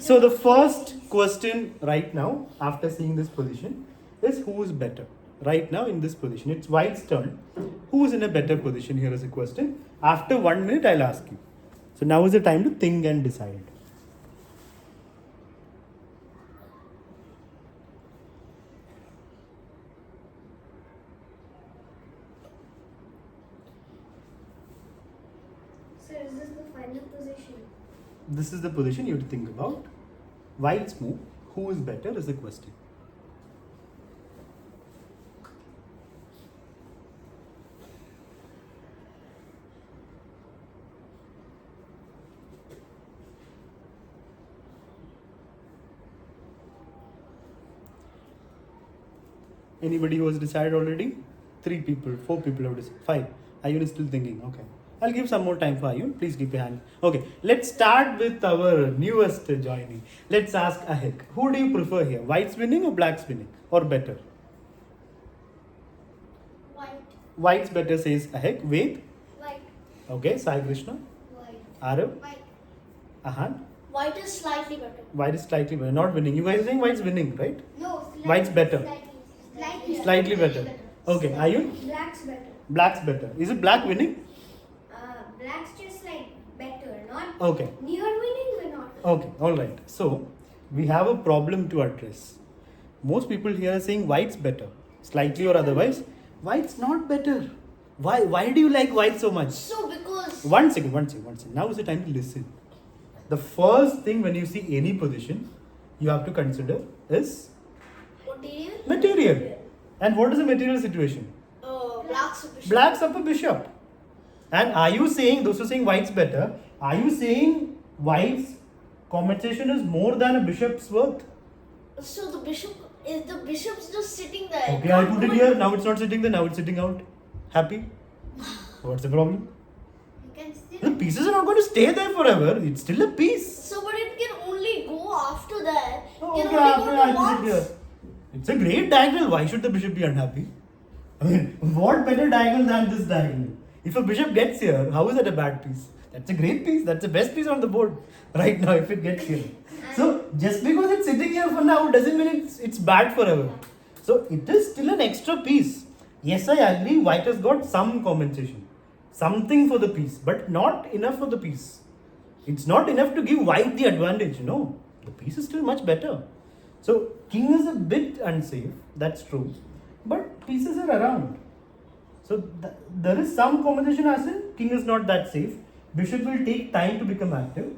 So the first question right now, after seeing this position, is who is better? Right now in this position, it's white's turn. Who is in a better position? Here is a question. After 1 minute, I'll ask you. So now is the time to think and decide. So is this the final position? This is the position you have to think about. White's move. Who is better is the question. Anybody who has decided already? 3 people, 4 people have decided. 5. Ayun is still thinking. Okay. I'll give some more time for Ayun. Please keep your hand. Okay. Let's start with our newest joinee. Let's ask Ahik. Who do you prefer here? White's winning or black's winning? Or better? White. White's better says Ahik. Ved? White. Okay. Sai Krishna? White. Arav? White. Ahan? White is slightly better. White is slightly better. Not winning. You guys are saying white's winning, right? No. White's better. Slightly better. Okay. Ayun? Black's better. Black's better. Is it black winning? Black's just like better, not Okay. near winning but not. Okay, all right. So we have a problem to address. Most people here are saying white's better, slightly or otherwise. White's not better. Why? Why do you like white so much? So because One second. Now is the time to listen. The first thing when you see any position, you have to consider is material. material. And what is the material situation? Black's bishop. Black's up a bishop. And are you saying, those who are saying white's better, are you saying white's compensation is more than a bishop's worth? So the bishop's just sitting there. Okay, I put it here. Now it's not sitting there. Now it's sitting out. Happy? What's the problem? You can still. The pieces are not going to stay there forever. It's still a piece. So, but it can only go after that. Okay, Can only after go I to put it here. once. It's a great diagonal. Why should the bishop be unhappy? I mean, what better diagonal than this diagonal? If a bishop gets here, how is that a bad piece? That's a great piece. That's the best piece on the board right now if it gets here. So just because it's sitting here for now doesn't mean it's bad forever. So it is still an extra piece. Yes, I agree. White has got some compensation, something for the piece, but not enough for the piece. It's not enough to give white the advantage. No, the piece is still much better. So king is a bit unsafe. That's true, but pieces are around. So there is some compensation as in king is not that safe. Bishop will take time to become active.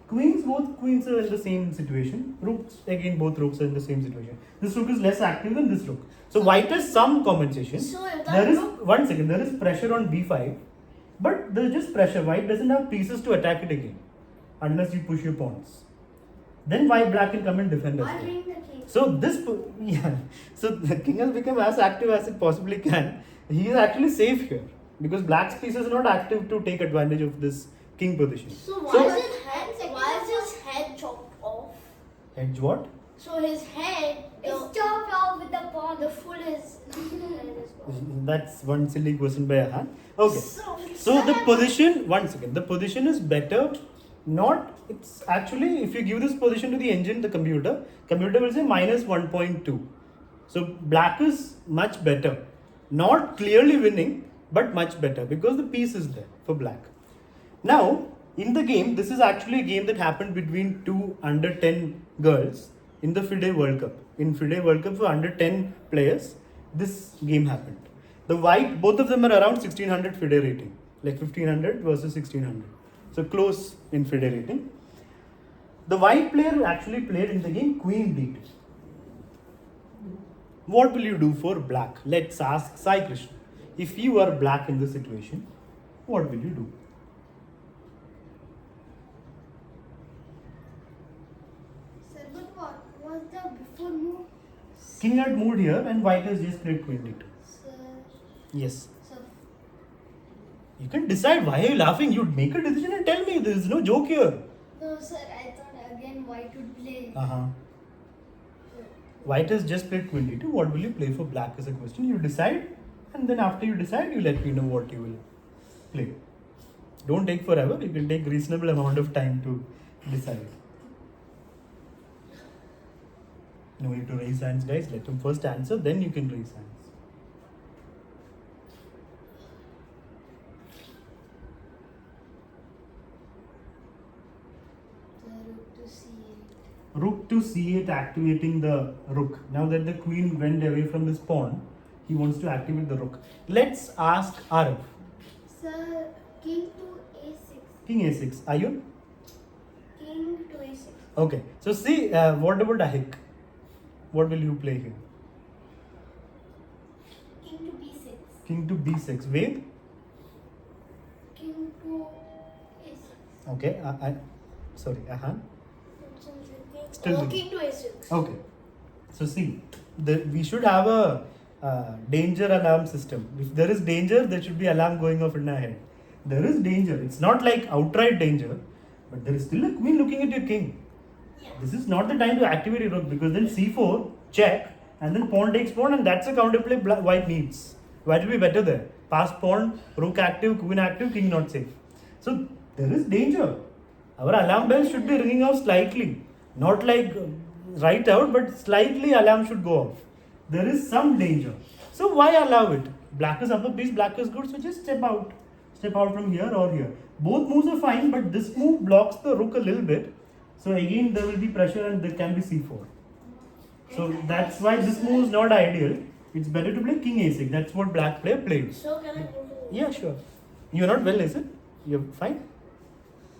Both queens are in the same situation. Rooks, again, both rooks are in the same situation. This rook is less active than this rook. So white has some compensation. So if that There is, rook- one second, there is pressure on b5. But there is just pressure. White doesn't have pieces to attack it again. Unless you push your pawns. Then white black can come and defend us. I'll bring the king. So so the king has become as active as it possibly can. He is actually safe here because black's pieces are not active to take advantage of this king position. So why So- is his head chopped off? Hedge what? So his head is chopped off with the pawn. The full is. That's one silly question by Ahan. Okay. So The position, one second, the position is better. It's actually, if you give this position to the engine, the computer will say minus 1.2. So black is much better. Not clearly winning, but much better because the piece is there for black. Now, in the game, this is actually a game that happened between two under 10 girls in the FIDE World Cup. In FIDE World Cup for under 10 players, this game happened. Both of them are around 1600 FIDE rating, like 1500 versus 1600. So close in FIDE rating. The white player actually played in the game Queen D2. What will you do for black? Let's ask Sai Krishna. If you are black in this situation, what will you do? Sir, but what was the before move? King had moved here and white has just played Queen D2. Sir, Yes. sir. You can decide. Why are you laughing? You make a decision and tell me. There is no joke here. No, sir. I thought again white would play. Uh-huh. White has just played Queen D2. What will you play for black is a question. You decide, and then after you decide, you let me know what you will play. Don't take forever. You can take reasonable amount of time to decide. No need to raise hands, guys. Let him first answer, then you can raise hands. Rook to c8, activating the rook. Now that the queen went away from this pawn, he wants to activate the rook. Let's ask Arav. Sir, king to a6. King a6. Ayun? King to a6. Okay. So see, what about Ahik? What will you play here? King to b6. King to b6. Ved? King to a6. Okay. Sorry. Ahan? Oh, king to a6. Okay. So see, we should have a danger alarm system. If there is danger, there should be alarm going off in our head. There is danger. It's not like outright danger, but there is still a queen looking at your king. Yeah. This is not the time to activate your rook because then c4, check, and then pawn takes pawn, and that's a counterplay white needs. White will be better there. Pass pawn, rook active, queen active, king not safe. So there is danger. Our alarm bell should be ringing out slightly. Not like right out, but slightly alarm should go off. There is some danger. So why allow it? Black is upper piece, black is good, so just step out. Step out from here or here. Both moves are fine, but this move blocks the rook a little bit. So again there will be pressure and there can be c4. So that's why this move is not ideal. It's better to play king a6. That's what black player plays. So can I go to... Yeah, sure. You're not well, is it? You're fine?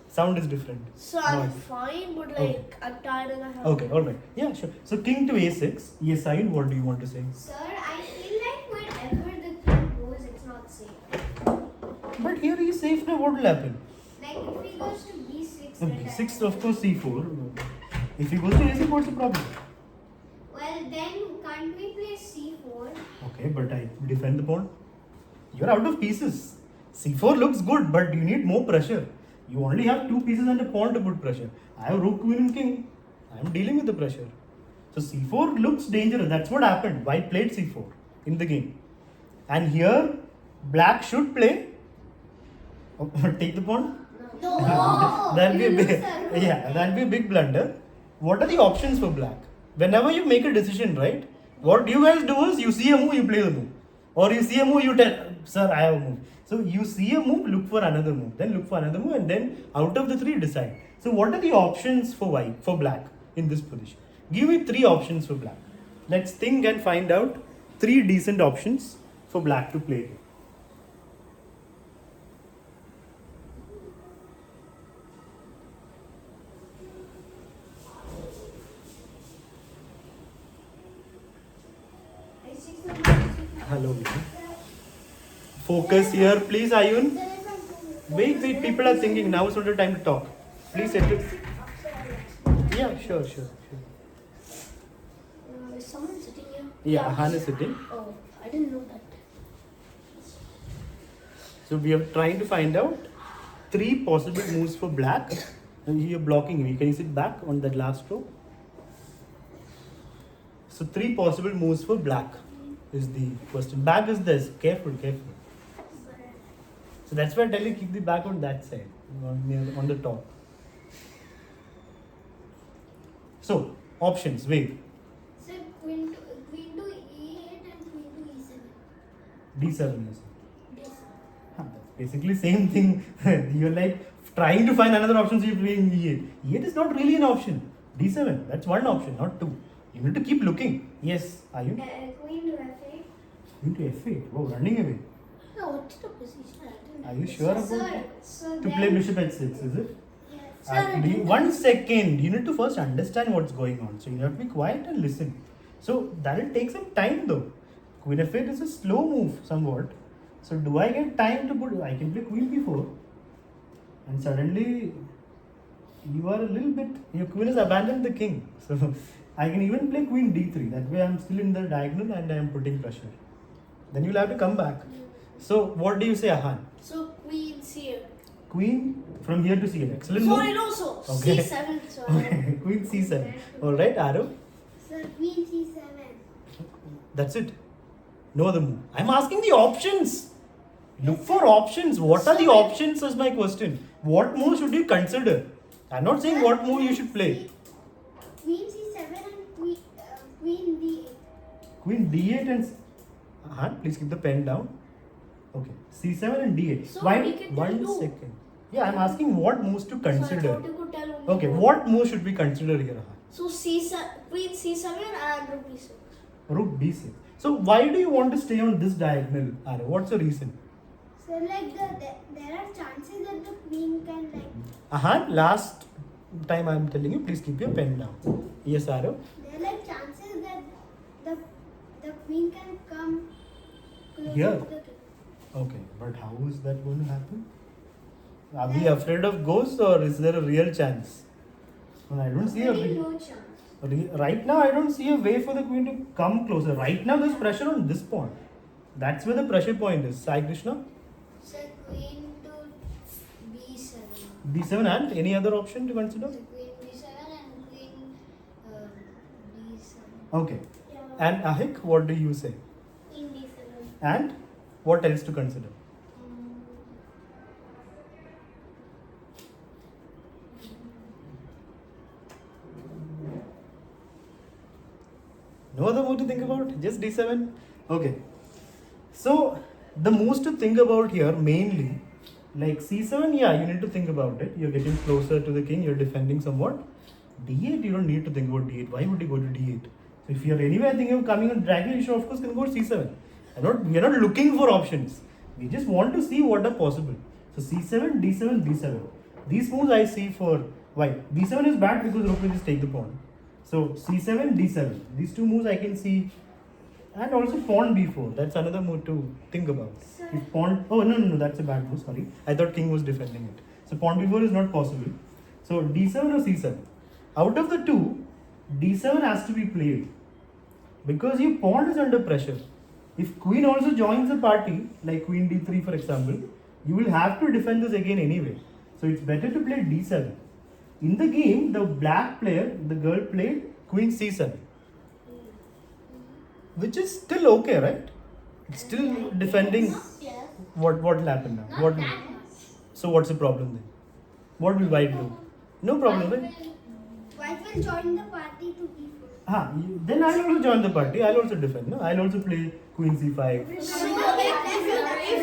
Sound is different. So I'm Noise. fine, but like Okay. I'm tired and I have... Okay, alright. Yeah, sure. So king to a6. Yes, Ayun, what do you want to say? Sir, I feel like wherever the king goes, it's not safe. But here he is safe now, what will happen? Like if he goes to b6... So then b6, I- of course, c4. If he goes to a6, what's the problem? Well, then can't we play c4? Okay, but I defend the pawn. You're out of pieces. c4 looks good, but you need more pressure. You only have two pieces and a pawn to put pressure. I have rook, queen, and king. I am dealing with the pressure. So c4 looks dangerous. That's what happened. White played c4 in the game. And here, black should play. Oh, take the pawn. No! That'll be a You big, lose the rook. yeah, that'll be a big blunder. What are the options for black? Whenever you make a decision, right? What you guys do is you see a move, you play the move, or you see a move, you tell, sir, I have a move. So you see a move, look for another move, then look for another move, and then out of the three, decide. So what are the options for white, for black in this position? Give me three options for black. Let's think and find out three decent options for black to play. Hello, Vijay. Focus here, please, Ayun. Wait, people are thinking. Now is not the time to talk. Please settle. Yeah, sure. Is someone sitting here? Yeah, Han is sitting. Oh, I didn't know that. So we are trying to find out three possible moves for black. And you're blocking me. Can you sit back on that last row? So three possible moves for black is the question. Back is this. Careful. So that's why I tell you keep the back on that side, on the top. So options. Wait. Sir, queen to e8 and queen to e7. D7 is. This. That's basically same thing. You're like trying to find another option, so you're playing E8. E8 is not really an option. D7, that's one option, not two. You need to keep looking. Yes, are you? Queen to f8. Queen to F8. Oh, running away. No, what's the position? I didn't Are you sure about Sir, it? so To then... play bishop h6, is it? Yeah. Sir, Do you, 1 second. You need to first understand what's going on. So you have to be quiet and listen. So that will take some time though. Queen f8 is a slow move somewhat. So do I get time to put? I can play queen b4. And suddenly you are a little bit, your queen has abandoned the king. So I can even play queen d3. That way I'm still in the diagonal and I am putting pressure. Then you'll have to come back. So what do you say, Ahan? So queen's here. Queen from here to c8. Excellent Sorry, move. no, so Okay. c7. Sorry. Okay, queen c7. Alright, Arav. Sir, queen c7. That's it. No other move. I'm asking the options. Look for options. What are the options is my question. What move should you consider? I'm not saying what move you should play. Queen c7 and queen Queen d8 and please keep the pen down. Okay, c7 and d8. So Why? we can tell 1 two. second. Yeah, I'm asking what moves to So I consider. thought you could tell only Okay, one. what move should we consider here? So Queen C7 and Rook B6. Rook d6. So why do you want to stay on this diagonal, Ara? What's the reason? So like there are chances that the queen can Last time I'm telling you, please keep your pen down. Yes, Aro? there are like chances that the queen can come closer Here? to the king. Okay, but how is that going to happen? Are we afraid of ghosts or is there a real chance? Well, I don't see a Really way. no chance. Right now, I don't see a way for the queen to come closer. Right now, there's pressure on this pawn. That's where the pressure point is. Sai Krishna? So Queen to B7. D7 and any other option to consider? So Queen B7 and Queen B7. Okay. Yeah. And Ahik, what do you say? Queen B7. And what else to consider? No other move to think about? Just d7? Okay. So, the moves to think about here mainly, like c7, yeah, you need to think about it. You're getting closer to the king, you're defending somewhat. d8, you don't need to think about d8. Why would you go to d8? So, if you're anywhere thinking of coming on dragon, you should of course can go to c7. We're not looking for options. We just want to see what are possible. So, c7, d7, d7. These moves I see for white. d7 is bad because rook will just take the pawn. So c7, d7. These two moves I can see, and also pawn b4. That's another move to think about. If pawn, oh no, that's a bad move. Sorry, I thought king was defending it. So pawn b4 is not possible. So d7 or c7. Out of the two, d7 has to be played because your pawn is under pressure. If queen also joins the party, like queen d3 for example, you will have to defend this again anyway. So it's better to play d7. In the game, the black player, the girl played queen c7, which is still okay, right? It's still defending. Yes. What will happen now? What? So what's the problem then? What will white do? No problem, right? White will join the party to b4. Then I'll also join the party. I'll also defend. No, I'll also play queen c5. So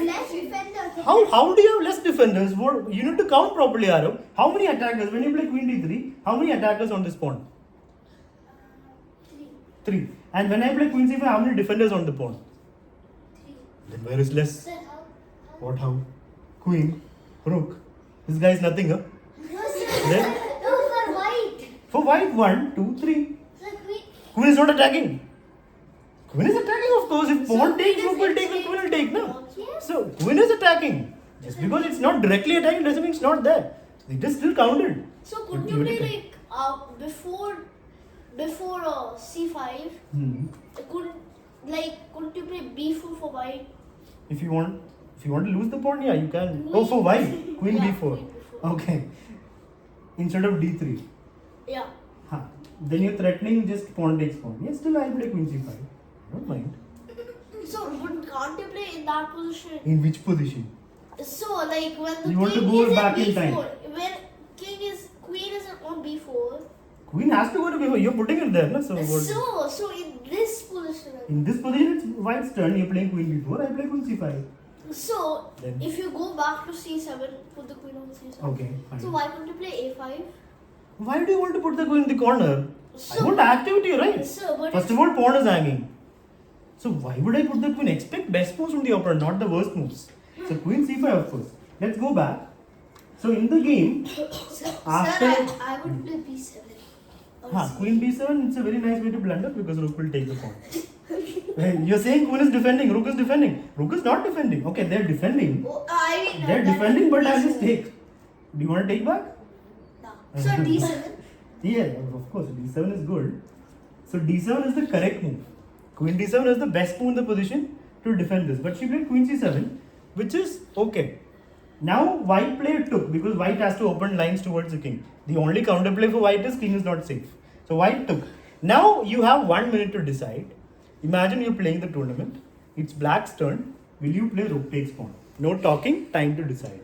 let's defend the How do you have less defenders? You need to count properly, Arav. How many attackers? When you play queen d3, how many attackers on this pawn? 3. 3. And when I play queen c5, how many defenders on the pawn? 3. Then where is less? Sir, how? What how? Queen, rook. This guy is nothing, huh? No, sir. Then No, for white. for white, 1, 2, 3. Sir, queen. Queen is not attacking. Queen is attacking, of course. If pawn takes, rook will take, and queen will take, no? Yes. So queen is attacking. Just because it's not directly attacking doesn't mean it's not there. It is still counted. So could you play like before C5? Couldn't you play B4 for white? If you want to lose the pawn, yeah, you can. Oh, for white, queen Yeah, b4. queen b4. Okay. Instead of d3. Yeah. Then you're threatening just pawn takes pawn. Yes, still I'll play queen c5. I don't mind. So can't you play in that position? In which position? So like when the You want to king go is back in in B4, time. when queen is on B4. Queen has to go to b4. You're putting it there, no? So what? So in this position. In this position, it's white's turn. You're playing queen b4. I play queen c5. So Then- if you go back to C7, put the queen on C7. Okay, fine. So why can't you play A5? Why do you want to put the queen in the corner? I So- want activity, right? So, but First of all, pawn is hanging. So why would I put the queen? Expect best moves from the opponent, not the worst moves. So queen c5, of course. Let's go back. So in the game, after I would play B7. Or C. queen b7, it's a very nice way to blunder because rook will take the pawn. You're saying queen is defending, rook is defending. Rook is not defending. Okay, they're defending. Oh, I mean, They're that defending, is but I'll just B7. take. Do you want to take back? No. So D7. Yeah, of course, d7 is good. So d7 is the correct move. Queen d7 is the best move in the position to defend this. But she played queen c7, which is okay. Now white player took because white has to open lines towards the king. The only counterplay for white is king is not safe. So white took. Now you have 1 minute to decide. Imagine you're playing the tournament. It's black's turn. Will you play rook takes pawn? No talking, time to decide.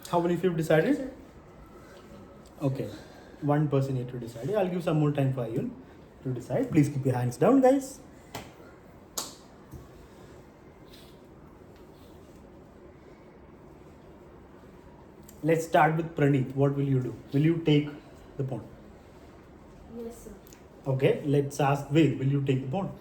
How many of you have decided? Okay, one person need to decide. I'll give some more time for Ayun to decide. Please keep your hands down, guys. Let's start with Praneeth. What will you do? Will you take the pawn? Yes, sir. Okay, let's ask Ved. Will you take the pawn?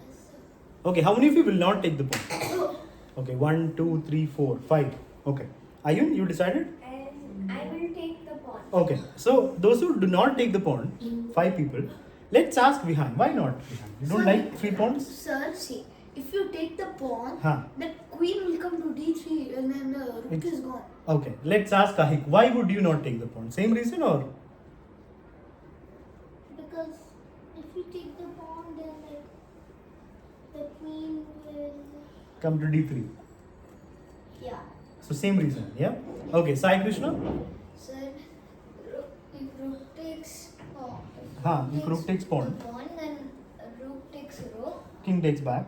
Okay, how many of you will not take the pawn? Okay, 1, 2, 3, 4, 5. Okay. Ayun, you decided? And I will take the pawn. Okay, so those who do not take the pawn, 5 people, let's ask Vihan. Why not Vihan? You don't Sir, like 3 pawns? Sir, see, if you take the pawn, Huh. the queen will come to d3 and then the rook It's- is gone. Okay, let's ask Kahik. Why would you not take the pawn? Same reason or? Because if you take the pawn, then like the queen will. Come to d3. Yeah. So same reason, yeah? Okay, Sai Krishna? Sir, if rook takes pawn. If rook takes pawn, Then rook takes rook. king takes back,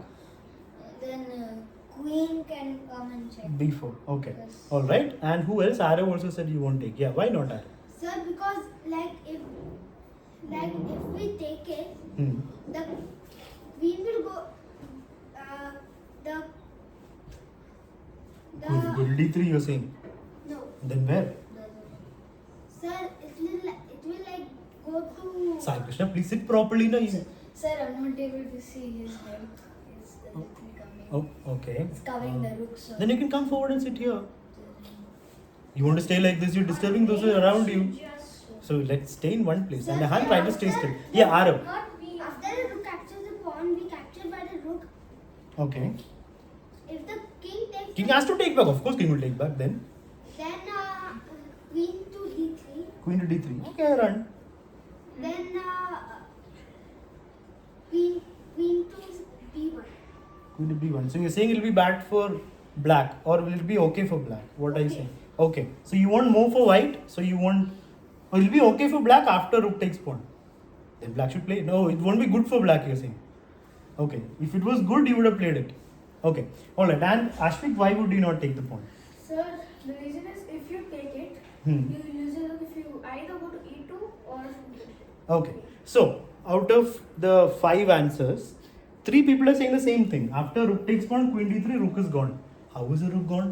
Then queen can come and check. b4. Okay, Yes. alright. And who else? Arav also said you won't take. Yeah, why not Arav? Sir, because if we take it, Hmm. the queen will go. The Go to d3 you're saying. no. Then where? Sir, it will like go to. Sai Krishna, please sit properly na. Sir, I'm not able to see his head. It's literally coming. Oh, okay. It's covering the rook, sir. Then you can come forward and sit here. You want to stay like this, you're disturbing those who are around you. So let's stay in one place. And Ahan, try to stay still. Yeah, Arav. Not we. After the rook captures the pawn, we captured by the rook. Okay. If the king takes. King has to take back. Of course, king will take back then. Then queen to d3. Queen to d3. Okay, run. Then queen to b1. Queen to b1. So you're saying it'll be bad for black, or will it be okay for black? What are you saying? Okay. So you want more for white. So you want. Or it'll be okay for black after rook takes pawn. Then black should play. No, it won't be good for black, you're saying. Okay. If it was good, you would have played it. Okay. Alright. And Ashvik, why would you not take the pawn? Sir, the reason is if you take it, Hmm. you use it if you either go to e2 or. Okay. So, out of the 5 answers, 3 people are saying the same thing. After rook takes pawn, queen d3, rook is gone. How is the rook gone?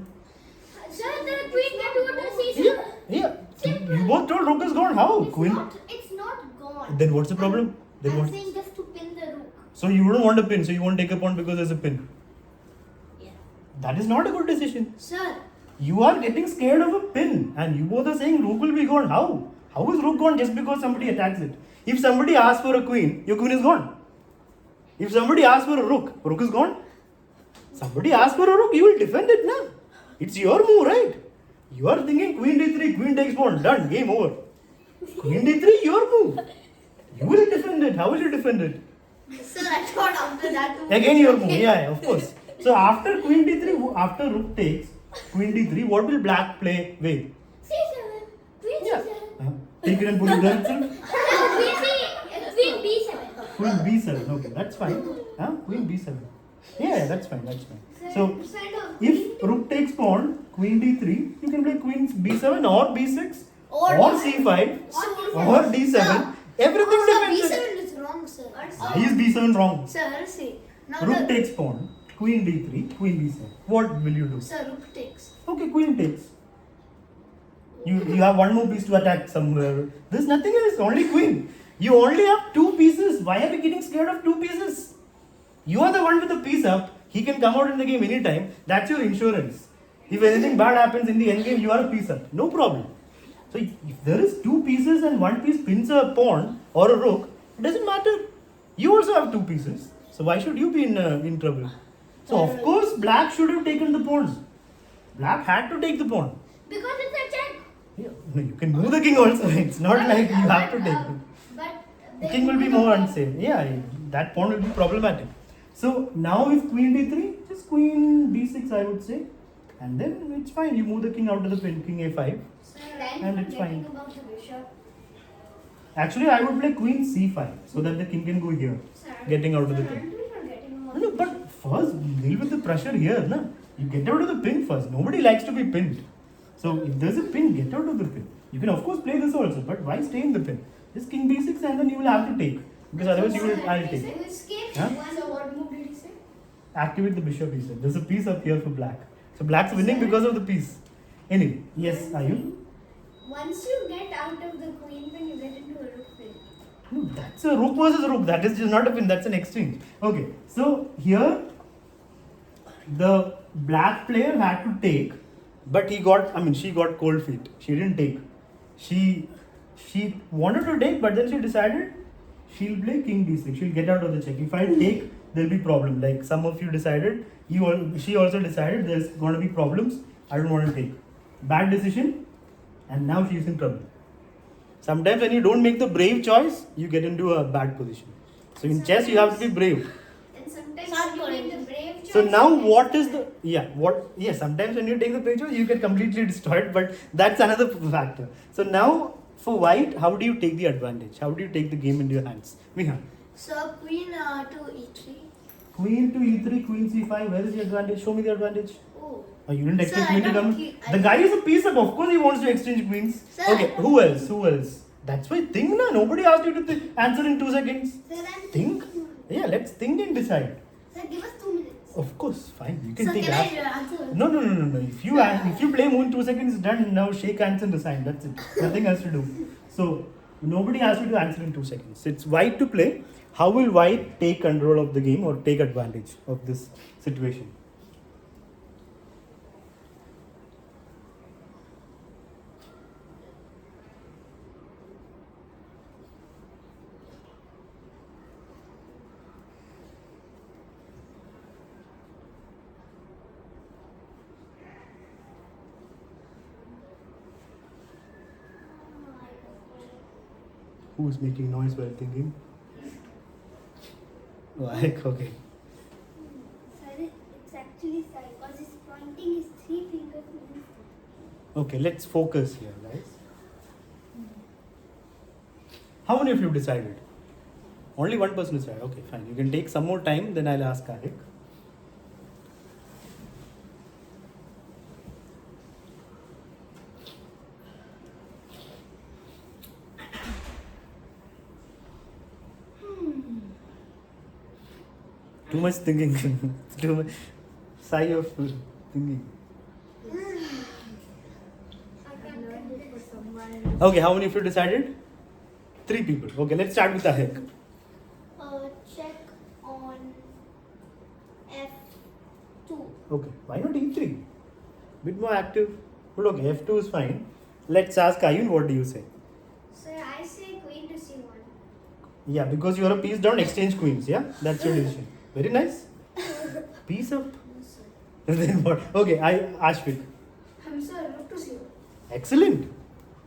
Sir, the queen can go to c7. Yeah. You both told rook is gone. How? Queen. It's not gone. Then what's the problem? Then I'm what? saying just to pin the rook. So you don't want a pin, so you won't take a pawn because there's a pin. Yeah. That is not a good decision. Sir, You are getting scared of a pin, and you both are saying rook will be gone. How? How is rook gone just because somebody attacks it? If somebody asks for a queen, your queen is gone. If somebody asks for a rook is gone. Somebody asks for a rook, you will defend it, na? It's your move, right? You are thinking queen d3, queen takes pawn, done, game over. Queen d3, your move. You will defend it. How will you defend it? sir, I thought after that. Again your move, yeah, of course. So after queen d3, after rook takes queen d3, what will black play with? c7. Queen Yeah. c7. Take it and put it there itself. Queen b7. Queen b7, okay, that's fine. Queen b7. Yeah, that's fine, that's fine. So if rook takes pawn, queen d3, you can play queen b7 or b6 or c5 or d7. Everything depends. b7 is wrong, sir. Why is b7 wrong? Sir, see. Now Rook the. takes pawn, queen d3, queen b7. What will you do? Sir, rook takes. Okay, queen takes. You have one more piece to attack somewhere. There's nothing else, only queen. You only have 2 pieces. Why are we getting scared of 2 pieces? You are the one with the piece up. He can come out in the game anytime. That's your insurance. If anything bad happens in the end game, you are a piece up. No problem. So if there is 2 pieces and 1 piece pins a pawn or a rook, it doesn't matter. You also have 2 pieces. So why should you be in trouble? So of course black should have taken the pawn. Black had to take the pawn. Because it's a check. Yeah, no, you can move the king also. It's not like you have to take it. But The king will be more unsafe. Yeah, that pawn will be problematic. So now if queen d3, just queen b6 I would say. And then it's fine. You move the king out of the pin, king a5. And it's fine. About the bishop. Actually, I would play queen c5 so that the king can go here, getting out of the pin. No, but first deal with the pressure here, na? You get out of the pin first. Nobody likes to be pinned. So if there's a pin, get out of the pin. You can of course play this also, but why stay in the pin? Just king b6 and then you will have to take. Because otherwise you will, I'll take. You escaped Huh? one. So what move did he say? Activate the bishop, he said. There's a piece up here for black. So black's winning because of the piece. Anyway, yes, Ayun? Once you get out of the queen pin, you get into a rook pin. No, that's a rook versus rook. That is just not a pin, that's an exchange. Okay, so here the black player had to take, but she got cold feet. She didn't take. She wanted to take, but then she decided she'll play king d6. She'll get out of the check. If I take, there'll be problem. Like some of you decided, she also decided there's going to be problems. I don't want to take. Bad decision, and now she's in trouble. Sometimes when you don't make the brave choice, you get into a bad position. So in chess, you have to be brave. And sometimes Not you make correct. the brave choice. So now you what get is the sometimes when you take the brave choice, you get completely destroyed, but that's another factor. So now for white, how do you take the advantage? How do you take the game into your hands? Vihan. So queen to e3. Queen to e3, queen c5, where is the advantage? Show me the advantage. Oh. Oh, you didn't expect Sir, me I to don't come. keep- The guy is a piece of course he wants to exchange queens. Sir, Okay, I don't- who else? Who else? That's why think na. Nobody asked you to answer in 2 seconds. Sir, I'm Think. thinking. Yeah, let's think and decide. Sir, give us 2 minutes. Of course, fine. You can Sir, take can as- I answer? No. If you play more in 2 seconds, it's done. Now shake hands and resign. That's it. Nothing else to do. So nobody asked you to answer in 2 seconds. It's white to play. How will white take control of the game or take advantage of this situation? Who's making noise while thinking? Like, okay. Sir, it's actually sir, because his pointing is 3 fingers. Okay, let's focus here, guys. How many of you decided? Only one person decided. Okay, fine. You can take some more time, then I'll ask Kahik. Too much thinking. Too much sigh of thinking. Okay, how many of you decided? 3 people. Okay, let's start with Kahik. Check on F2. Okay, why not E3? Bit more active. But okay, F2 is fine. Let's ask Ayun, what do you say? Sir, I say queen to c1. Yeah, because you are a piece down, exchange queens, yeah? That's your decision. Very nice. Piece up. Then what? Okay, Ashvik. Sir, rook to c1. Excellent.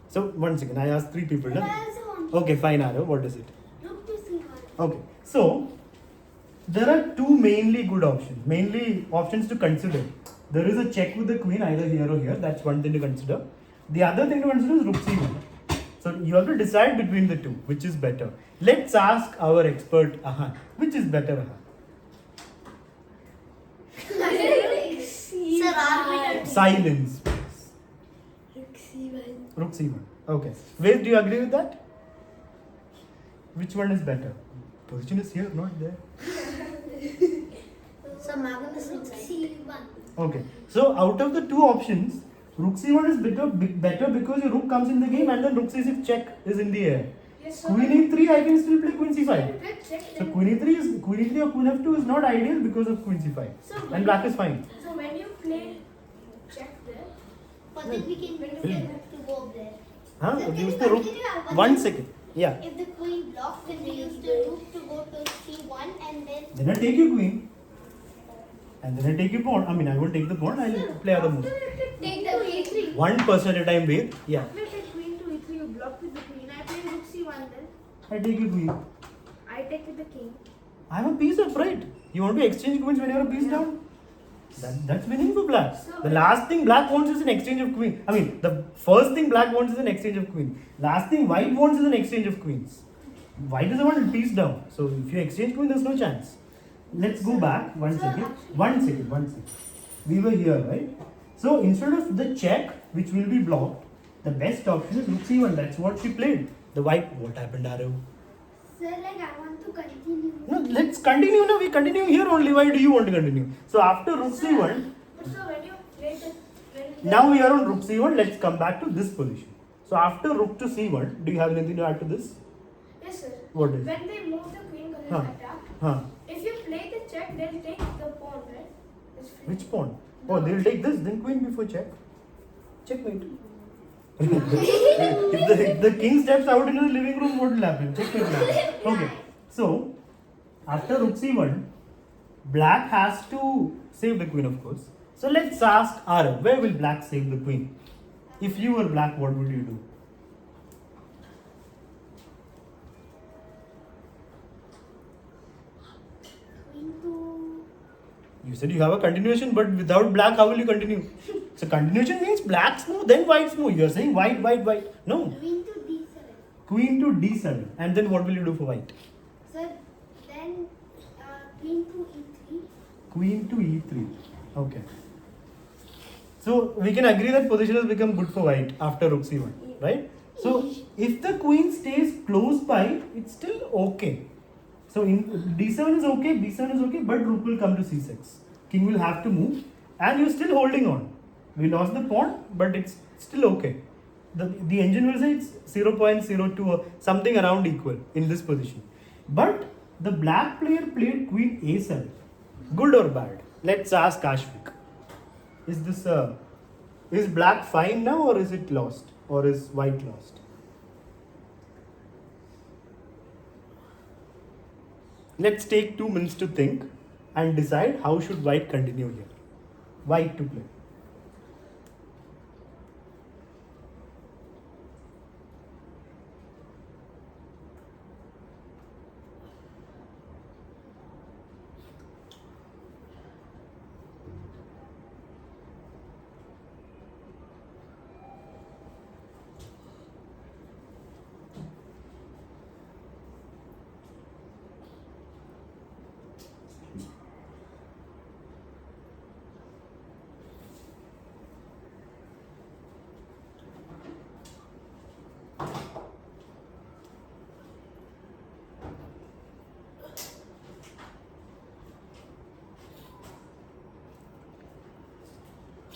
So, 1 second, I asked 3 people. But Na? I also want Okay, fine, Arav, what is it? rook to c1. Okay, so there are 2 mainly good options, mainly options to consider. There is a check with the queen either here or here, that's one thing to consider. The other thing to consider is rook c1. So you have to decide between the 2, which is better. Let's ask our expert Ahan, which is better Ahan? Sir, arbitrary. Silence. Rook c1. Rook c1. Okay. Wait, do you agree with that? Which one is better? Position is here, not there. So Magnus rook c1. Okay. So out of the 2 options, rook c1 is better because your rook comes in the game and then rook c6 check is in the air. Yes, sir. Queen e3, I can still play queen c5. Let's check So then. queen e3 or queen f2 is not ideal because of queen c5. So And black is fine. So when you play check there, But then we can use the rook to go up there. Huh? Sir, can Use you the rook. continue? I have 1 thing. second. Yeah. If the queen blocks, then we use the rook to go to c1 and then. Then I take your queen. And then I take your pawn. I mean, I won't take the pawn, I'll play other moves. Take the e3. 1 person at a time, wait. Yeah. after take queen to e3, you block with the queen. I play rook c1 then. I take your queen. I take with the king. I'm a piece up, right? You want to exchange queens when you're a piece down? That's winning for black. The last thing black wants is an exchange of queen. I mean, the first thing black wants is an exchange of queen. Last thing white wants is an exchange of queens. White doesn't want a piece down. So if you exchange queen, there's no chance. Let's go back. 1 second. 1 second. We were here, right? So instead of the check, which will be blocked, the best option is rook c1. That's what she played. The white. What happened, Arav? Sir, like I want to continue. No, let's continue now. We continue here only. Why do you want to continue? So after rook c1, But so when you play the now we are on rook c1. Let's come back to this position. So after rook to c1, do you have anything to add to this? yes sir. What is? When they move the queen because Huh. it's attacked, Huh? if you play the check, they'll take the pawn, right? It's free. Which pawn? Oh, they'll take this. Then queen before check. Checkmate. if the king steps out into the living room, what will happen? Checkmate. will happen. Okay. So after rook c1, black has to save the queen, of course. So let's ask Arav, where will black save the queen? If you were black, what would you do? Queen to You said you have a continuation, but without black, how will you continue? So continuation means black's move, then white's move. You are saying white, white, white. No. queen to d7. Queen to d7. And then what will you do for white? Sir, then queen to e3. Queen to e3. Okay. So we can agree that position has become good for white after rook c1, right? So if the queen stays close by, it's still okay. So in d7 is okay, b7 is okay, but rook will come to c6. King will have to move, and you're still holding on. We lost the pawn, but it's still okay. The engine will say it's 0.02 or something around equal in this position. But the black player played queen a7. Good or bad? Let's ask Ashvik. Is black fine now, or is it lost, or is white lost? Let's take 2 minutes to think and decide how should white continue here. White to play.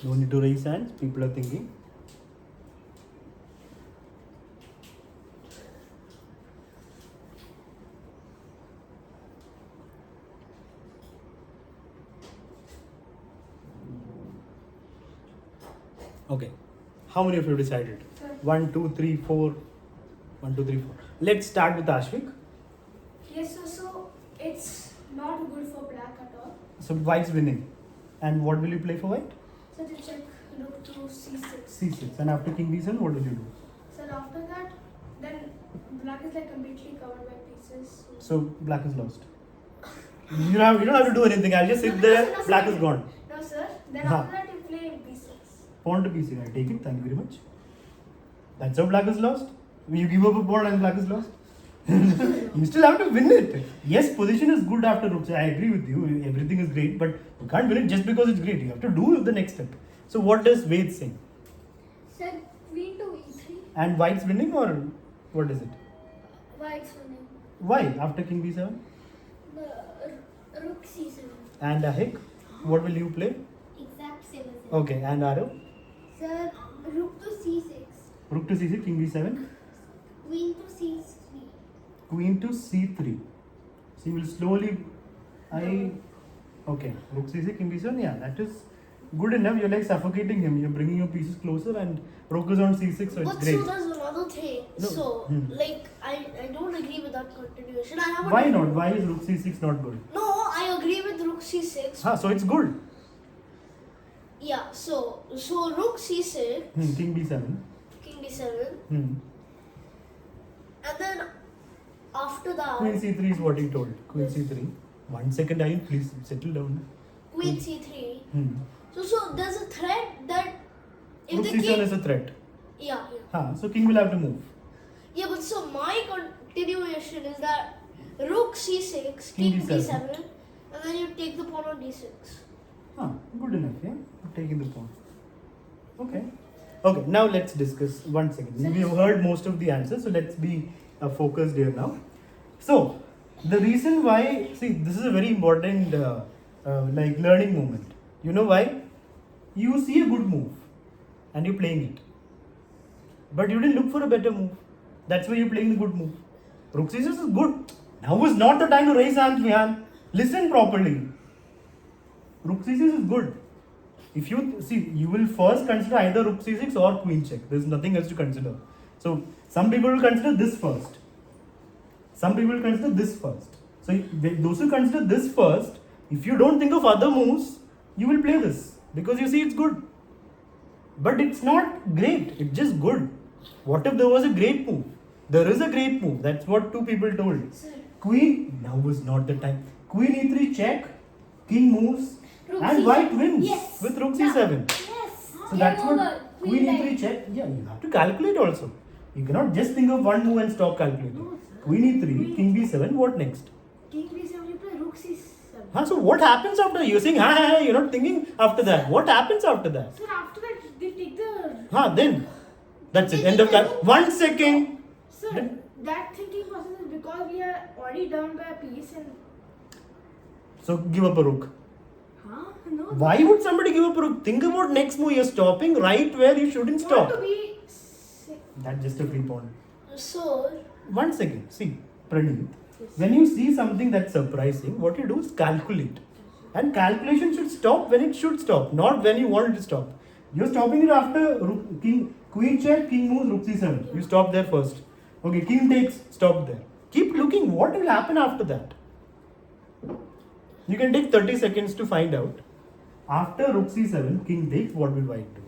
No need to raise hands, people are thinking. Okay. How many of you decided? 1, 2, 3, 4. 1, 2, 3, 4. Let's start with Ashvik. Yes sir. So it's not good for black at all. So white's winning. And what will you play for white? So to check rook to c6. C6. And after king b7, what will you do? So after that, then black is like completely covered by pieces. So black is lost. You don't have to do anything. I'll just sit there. No, sir, Black no, is gone. No sir. Then Huh. after that you play b6. Pawn to b6. I take it. Thank you very much. That's how black is lost. You give up a pawn and black is lost. You still have to win it. Yes, position is good after rook. I agree with you. Everything is great, but you can't win it just because it's great. You have to do the next step. So what does Ved say? Sir, queen to e3. And white's winning, or what is it? White's winning. Why after king b7? The rook c7. And Ahik, what will you play? Exact same as it. Okay, and Arav? Sir, rook to c6. Rook to c6, king b7. Queen to c3. Queen to c3. So you will slowly. Okay, rook c6, king b7. Yeah, that is good enough. You're like suffocating him. You're bringing your pieces closer, and rook is on c6, so it's But great. so there's another thing. No. So, Hmm. I don't agree with that continuation. I have a Why not? Why is rook c6 not good? No, I agree with rook c6. So it's good. Yeah, so rook c6, King b7. king b7, Hmm. and then after that, Queen c3 is what he told. Queen c3. 1 second, Ayin, please settle down. queen c3. Hmm. So there's a threat that if Rook the c7 king, is a threat. yeah. So king will have to move. Yeah, but so my continuation is that rook c6, King king d7. d7, and then you take the pawn on d6. Good enough, yeah? Taking the pawn. Okay. Okay, now let's discuss. One second. We have heard most of the answers, so let's be focused here now. So, the reason why, see, this is a very important like learning moment. You know why? You see a good move and you're playing it, but you didn't look for a better move. That's why you're playing the good move. Rook c6 is good. Now is not the time to raise hands, Vihan. Listen properly. Rook c6 is good. If you see, you will first consider either rook c6 or queen check. There's nothing else to consider. So some people will consider this first. Some people will consider this first. So those who consider this first, if you don't think of other moves, you will play this because you see it's good. But it's not great. It's just good. What if there was a great move? There is a great move. That's what two people told. Sir. Queen, now is not the time. Queen e3 check, king moves, Rook and c7. white wins Yes. with rook c7. Yes. So that's Game what over. queen Queen e3 check. Yeah, you have to calculate also. You cannot just think of one move and stop calculating. No, sir. Queen e3, king b7. What next? King b7, you play rook c7. So what happens after? You're saying, you're not thinking after that. What happens after that? Sir, after that, they take the. Then that's it. End of cal. 1 second. Sir, Then- that thinking process is because we are already down by a piece and. So give up a rook. Huh? No. Why would somebody give up a rook? Think about next move. You're stopping right where you shouldn't Want stop. to be. That's just a free pawn. So, 1 second. See, Praneeth, when you see something that's surprising, what you do is calculate. And calculation should stop when it should stop, not when you want it to stop. You're stopping it after queen check, king moves, rook c7. You stop there first. Okay, king takes, stop there. Keep looking what will happen after that. You can take 30 seconds to find out. After rook c7, king takes, what will white do?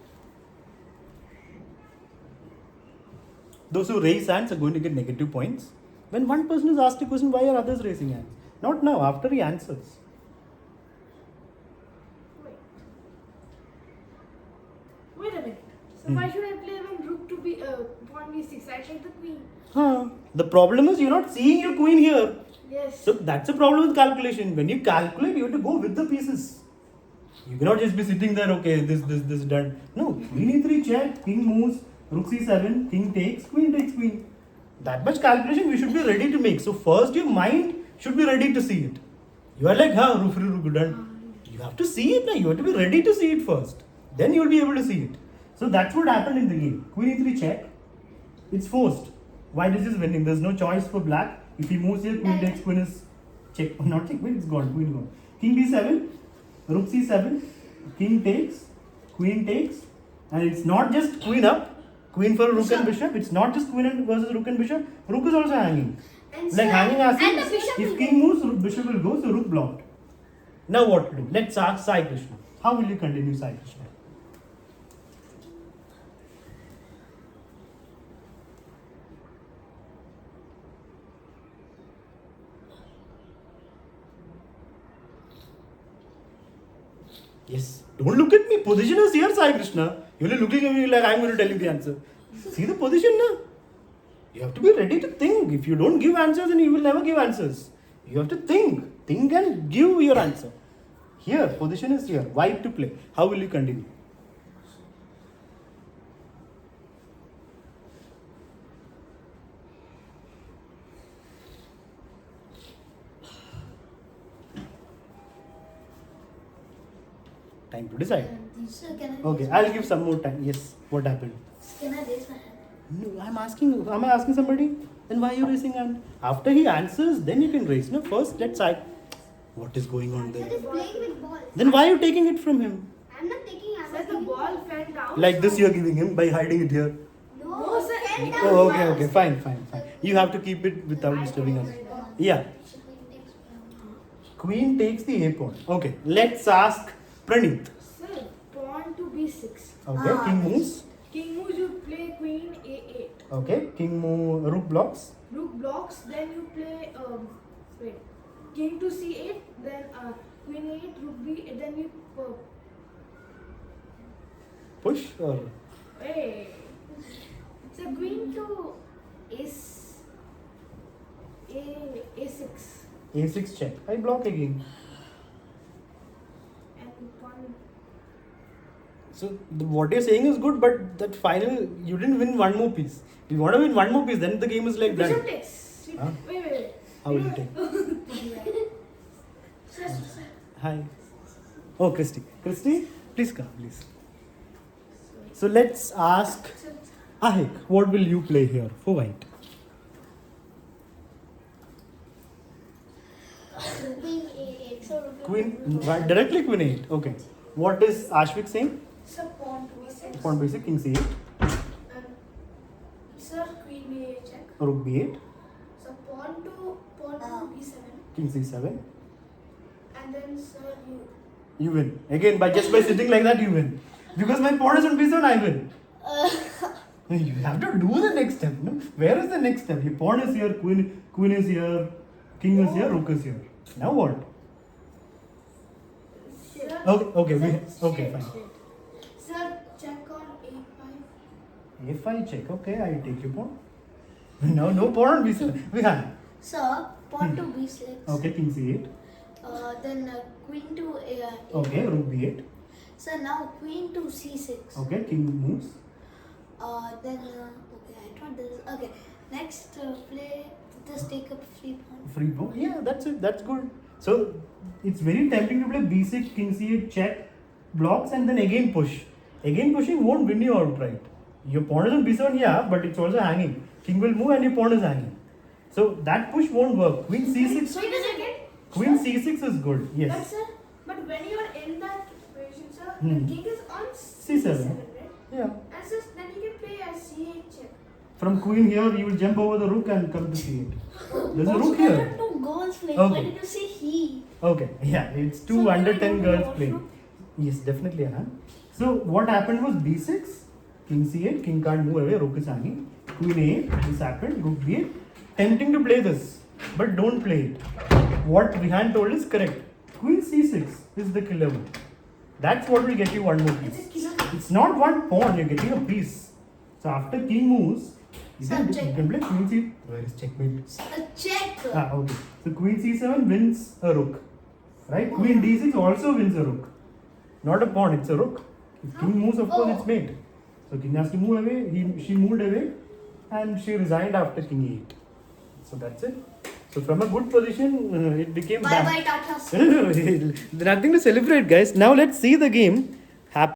Those who raise hands are going to get negative points. When one person is asked a question, why are others raising hands? Not now, after he answers. Wait a minute. So why should I play when rook to be pawn b6? I take the queen. The problem is you're not seeing your queen here. Yes. So that's a problem with calculation. When you calculate, you have to go with the pieces. You cannot just be sitting there, okay, this done. No, queen e3 check, king moves, rook c7, king takes, queen. That much calculation we should be ready to make. So first your mind should be ready to see it. You are like, rook done. You have to see it now. You have to be ready to see it first. Then you will be able to see it. So that's what happened in the game. Queen e3 check. It's forced. White is just winning. There's no choice for black. If he moves here, queen takes, queen is check. Not check, queen is gone. Queen gone. King b7, rook c7, king takes, queen takes. And it's not just queen up. Queen for rook and bishop. It's not just queen versus rook and bishop. Rook is also hanging. And Like sir, hanging as and the bishop if will king moves, bishop will go, so rook blocked. Now what to do? Let's ask Sai Krishna. How will you continue, Sai Krishna? Yes. Don't look at me. Position is here, Sai Krishna. You're looking at me like I'm going to tell you the answer. See the position now? You have to be ready to think. If you don't give answers, then you will never give answers. You have to think. Think and give your answer. Here, position is here. White to play. How will you continue? Time to decide. Sir, can I Okay, I'll give some more time. Yes. What happened? Can I raise my hand? No, I'm asking. Am I asking somebody? Then why are you raising hand? After he answers, then you can raise. No, first let's I. What is going on Sir there? is playing with balls. Then why are you taking it from him? I'm not taking. I'm Sir, not the taking. ball fell down. Like this, you're giving him by hiding it here. No, sir. stand Oh, down. Oh, okay, fine. You have to keep it without disturbing us. Yeah. Queen takes the A pawn. Okay, let's ask Praneeth. Sir, pawn to b6. Okay, king moves. King moves, you play queen a8. Okay, king move, rook blocks. Rook blocks, then you play wait, king to c8, then queen a8, rook b8, then you Push or hey, it's a queen to a6 A6 check. I block again. and pawn. So what you're saying is good, but that final you didn't win one more piece. If you want to win one more piece, then the game is like done. Bishop takes. Huh? Wait. How will you take? Sir. Hi. Oh, Christy. Christy, please come, please. So let's ask Ahik, what will you play here for white? Queen A8. So Queen, right, directly Queen 8. Okay. What is Ashvik saying? Sir, pawn to B6. Pawn basic, King C8, And sir, queen A check. Rook B8, So pawn to B7. King C7. And then sir, You win. Again, by sitting like that, you win. Because my pawn is on B7, I win. You have to do the next step. No? Where is the next step? Your pawn is here, queen is here, king is here, rook is here. Now what? Sir, Okay, fine. Sir, check on A5. A5 check. Okay, I take your pawn. No pawn on B7. Vihan. Sir, pawn to B6. Okay, king C8. Then queen to A8. Okay, rook B8. So now queen to C6. Okay, king moves. Then okay, I thought this. Okay, next play. Just take up free pawn. Free pawn. Yeah, that's it. That's good. So it's very tempting to play B6, king C8, check, blocks, and then again push. Again pushing won't win you outright. Your pawn is on B7, yeah, but it's also hanging. King will move and your pawn is hanging. So that push won't work. Queen C6. Wait a second. Queen C6 is good. But Yes. sir, but when you are in that position, sir, Hmm. the king is on C7. right? Yeah. And sir, then you can play a C8 check. From queen here, you will jump over the rook and come to C8. There's a rook There here. are two girls playing. Okay. Why did you say he? Okay, yeah, it's two So under then I 10 go to girls the playing. washroom? Yes, definitely, Anna. So what happened was B6, king C8, king can't move away, rook is hanging. Queen A8, this happened, rook B8. Tempting to play this, but don't play it. What Vihan told is correct. Queen C6 is the killer move. That's what will get you one more It's a piece. killer. It's not one pawn, you're getting a piece. So after king moves, you can play queen C. Where is checkmate? A check. Okay. So queen c7 wins a rook. Right? Queen d6 also wins a rook. Not a pawn, it's a rook. If king moves, of course, it's mate. So king has to move away. She moved away and she resigned after king e8. So that's it. So from a good position, it became Bye bye, Tata. Nothing to celebrate, guys. Now let's see the game.